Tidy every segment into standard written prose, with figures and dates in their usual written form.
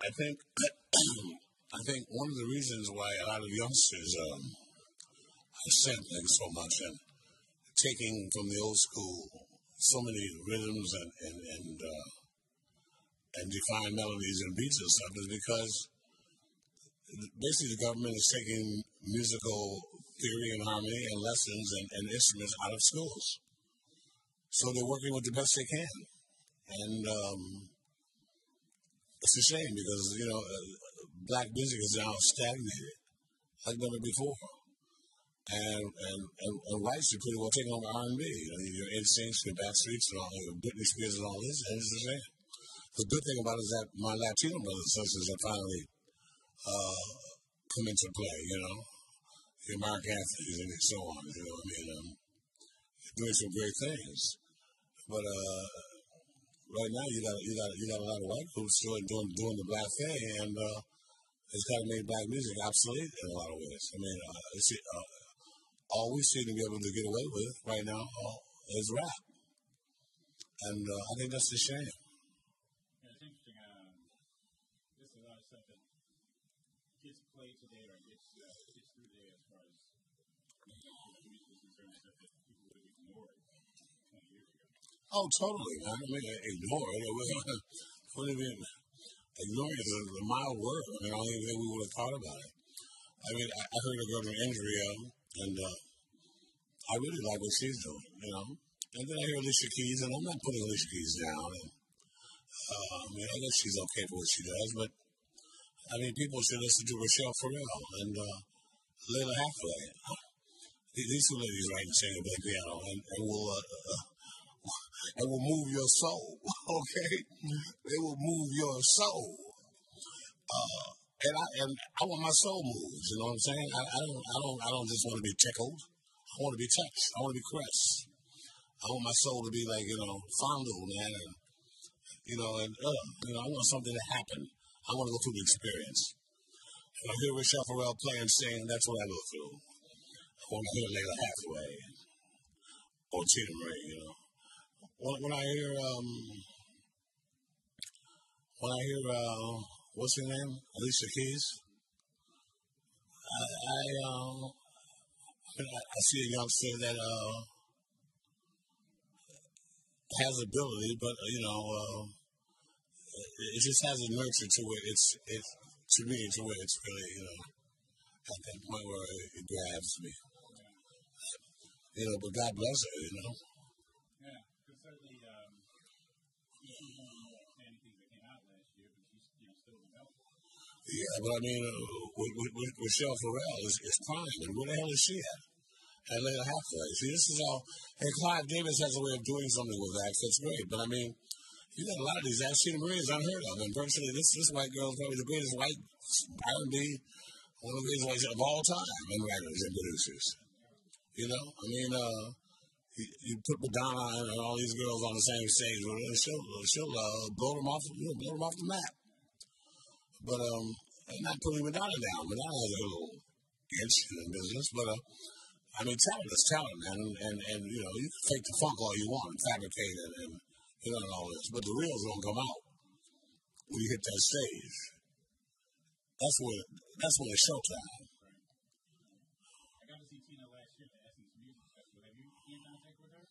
I think I think one of the reasons why a lot of youngsters are sampling so much and taking from the old school so many rhythms and defined melodies and beats and stuff is because basically the government is taking musical theory and harmony and lessons and instruments out of schools. So they're working with the best they can. And it's a shame because, black music is now stagnated like never before. And whites are pretty well taking over R&B. Your NSYNC, your Backstreets, and all, your Britney Spears and all this, and it's the same. The good thing about it is that my Latino brothers and sisters are finally come into play, your Mark Anthony's and so on, doing some great things. But right now you got a lot of white groups still doing the black thing, and it's kind of made black music obsolete in a lot of ways. All we seem to be able to get away with right now is rap, and I think that's a shame. Yeah, it's interesting. There's a lot of stuff that gets played today or gets through today as far as music is concerned, stuff that people would have ignored 20 years ago. Oh, totally, man. Ignore it. What do you mean? Ignoring is a mild word. I don't even think we would have thought about it. I heard a girl named Andrea, and I really like what she's doing, And then I hear Alicia Keys, and I'm not putting Alicia Keys down. And, I guess she's okay for what she does, but, people should listen to Rochelle Farrell and Layla Hathaway. These two ladies write and sing and play piano, and will move your soul, okay? They will move your soul. And I want my soul moved, you know what I'm saying? I don't just want to be tickled. I want to be touched. I want to be caressed. I want my soul to be like, fondled, man. And, I want something to happen. I want to go through the experience. If I hear Rochelle Farrell play and sing, that's what I go through. I want to hear Layla Hathaway or Tina Marie, When I hear, what's her name? Alicia Keys. I see a youngster that has ability, but it just has a nurture to it. It's to me to where it's really at that point where it grabs me. But God bless her. Yeah, because certainly she's one of the more outstanding things that came out last year, but she's still developing. Yeah, but with Rochelle Farrell is prime, and where the hell is she at? And Layla Hathaway. See, this is how, and Clive Davis has a way of doing something with that. That's great. But you got a lot of these acts. Tina Marie is unheard of, and virtually this white girl is probably the greatest white R&B, one of the greatest whites of all time, and writers and producers. You put Madonna and all these girls on the same stage, she'll blow them off the map. But I'm not putting Madonna down. Madonna has a little inch in the business, but talent is talent, man. And you can fake the funk all you want and fabricate it and all this, but the reals don't come out when you hit that stage. That's when it's showtime. I got to see Tina last year at the Essence Music Festival. Have you been in contact with her?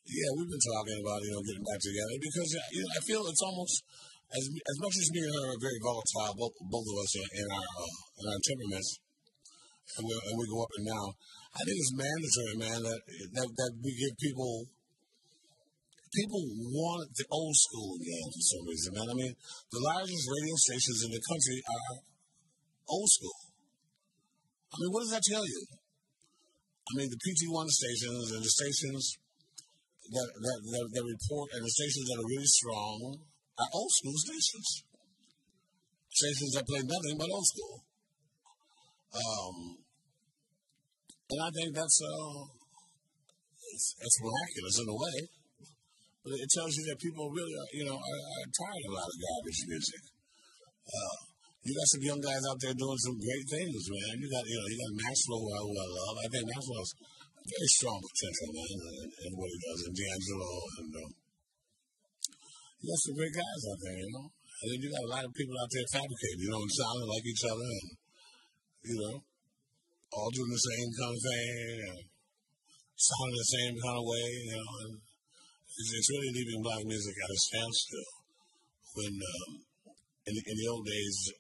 Yeah, we've been talking about getting back together because I feel it's almost as much as me and her are very volatile, both of us in our temperaments, and we go up and down. I think it's mandatory, man, that we give people want the old school again for some reason, man. The largest radio stations in the country are old school. What does that tell you? The PT1 stations and the stations that report and the stations that are really strong are old school stations. Stations that play nothing but old school. And I think that's miraculous in a way. But it tells you that people really are tired of a lot of garbage music. You got some young guys out there doing some great things, man. You got Maxwell, who I love. I think Maxwell's very strong potential, man, in what he does, and D'Angelo, and you got some great guys out there, And then you got a lot of people out there fabricating, sounding like each other and, all doing the same kind of thing and sounding the same kind of way, and it's really leaving black music at a standstill. When, in the old days,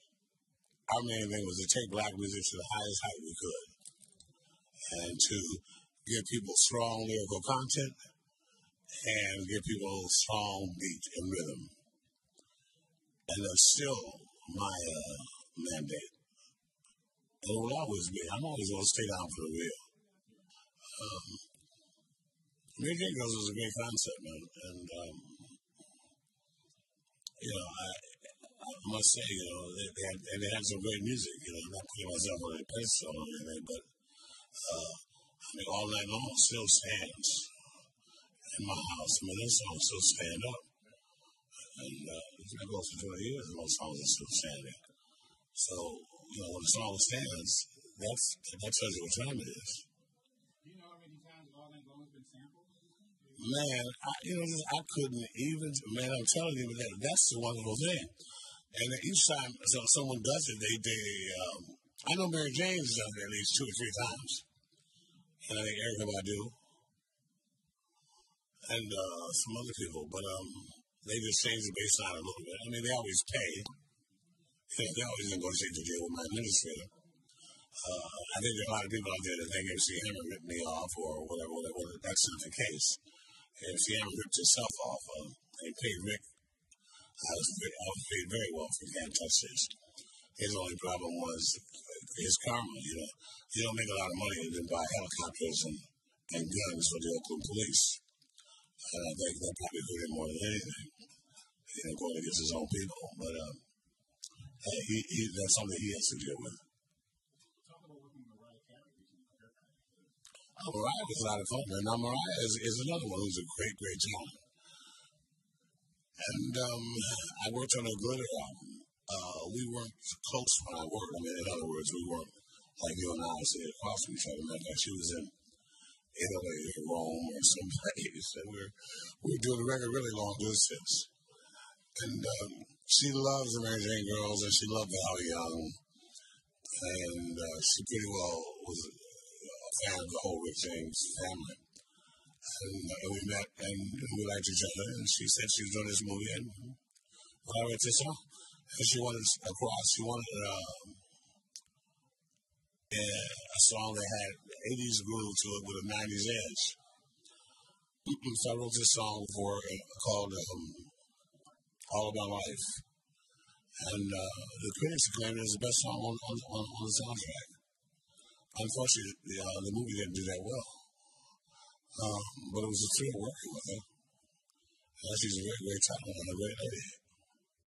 our main thing was to take black music to the highest height we could and to give people strong lyrical content and give people strong beat and rhythm. And that's still my mandate. And it will always be. I'm always going to stay down for the real. Mary Jane Girls was a great concept, man. And, I must say, they had some great music, I'm not putting myself on a pedestal or anything, but, All Night Long still stands in my house. Those songs still stand up. And it's been going for 20 years, and those songs are still standing. So, when a song stands, that tells you what time it is. Do you know how many times All Night Long has been sampled? Man, I couldn't even, I'm telling you, that's the wonderful thing. And each time someone does it, I know Mary Jane's done it at least 2 or 3 times. And I think Erykah Badu and some other people, but they just changed the bass line a little bit. They always pay. They always negotiate to deal with my administrator. I think there are a lot of people out there that think MC Hammer ripped me off or whatever. That's not the case. MC Hammer ripped himself off. They paid Rick. I was paid very well for Can't Touch This. His only problem was his karma, You don't make a lot of money and then buy helicopters and guns for the Oakland police. And I think that probably hurt him more than anything. Going against his own people. But that's something he has to deal with. Talk about working with Mariah Carey. Mariah was a lot of fun. Now, Mariah is another one who's a great, great talent. And I worked on a Glitter album. We weren't close when I worked. In other words, we weren't like you and I sitting across from each other. Matter of fact, she was in Italy or Rome or someplace. And we were doing a record really long distance. And she loves the Mary Jane Girls, and she loved Val Young. And she pretty well was a fan of the whole Rick James family. And we met, and we liked each other. And she said she was doing this movie, and when I read this song, and she wanted a song that had 80s groove to it with a 90s edge. So I wrote this song called All of My Life. And the critics claimed it was the best song on the soundtrack. Unfortunately, the movie didn't do that well. But it was a thrill working with her. She's a very great talent and a great lady.